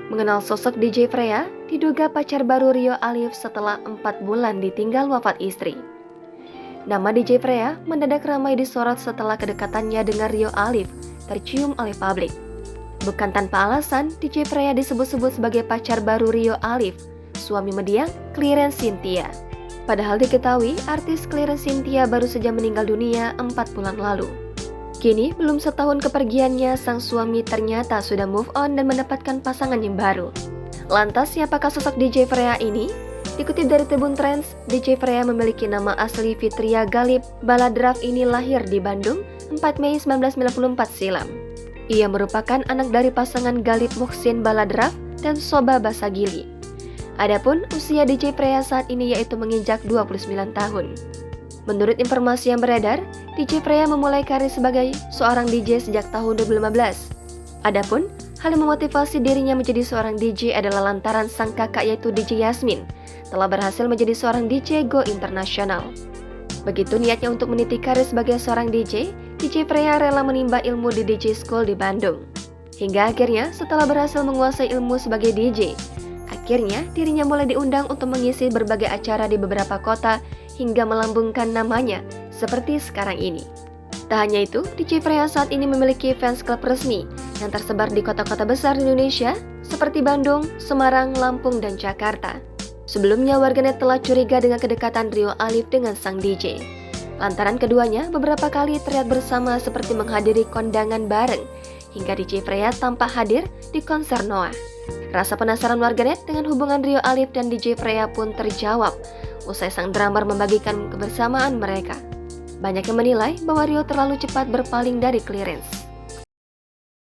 Mengenal sosok DJ Freya, diduga pacar baru Rio Alif setelah 4 bulan ditinggal wafat istri. Nama DJ Freya mendadak ramai disorot setelah kedekatannya dengan Rio Alif tercium oleh publik. Bukan tanpa alasan, DJ Freya disebut-sebut sebagai pacar baru Rio Alif, suami mendiang Clarence Cynthia. Padahal diketahui artis Clarence Cynthia baru saja meninggal dunia 4 bulan lalu. Kini, belum setahun kepergiannya, sang suami ternyata sudah move on dan mendapatkan pasangan yang baru. Lantas, siapakah sosok DJ Freya ini? Dikutip dari Tribun Trends, DJ Freya memiliki nama asli Fitria Galip. Baladraf ini lahir di Bandung 4 Mei 1994 silam. Ia merupakan anak dari pasangan Galip Muhsin Baladraf dan Soba Basagili. Adapun usia DJ Freya saat ini yaitu menginjak 29 tahun. Menurut informasi yang beredar, DJ Freya memulai karir sebagai seorang DJ sejak tahun 2015. Adapun, hal yang memotivasi dirinya menjadi seorang DJ adalah lantaran sang kakak yaitu DJ Yasmin telah berhasil menjadi seorang DJ Go internasional. Begitu niatnya untuk meniti karir sebagai seorang DJ, DJ Freya rela menimba ilmu di DJ School di Bandung. Hingga akhirnya setelah berhasil menguasai ilmu sebagai DJ, akhirnya dirinya mulai diundang untuk mengisi berbagai acara di beberapa kota hingga melambungkan namanya seperti sekarang ini. Tak hanya itu, DJ Freya saat ini memiliki fans club resmi yang tersebar di kota-kota besar di Indonesia seperti Bandung, Semarang, Lampung, dan Jakarta. Sebelumnya warganet telah curiga dengan kedekatan Rio Alif dengan sang DJ. Lantaran keduanya beberapa kali terlihat bersama seperti menghadiri kondangan bareng, hingga DJ Freya tampak hadir di konser Noah. Rasa penasaran warganet dengan hubungan Rio Alif dan DJ Freya pun terjawab usai sang drummer membagikan kebersamaan mereka. Banyak yang menilai bahwa Rio terlalu cepat berpaling dari Clarence.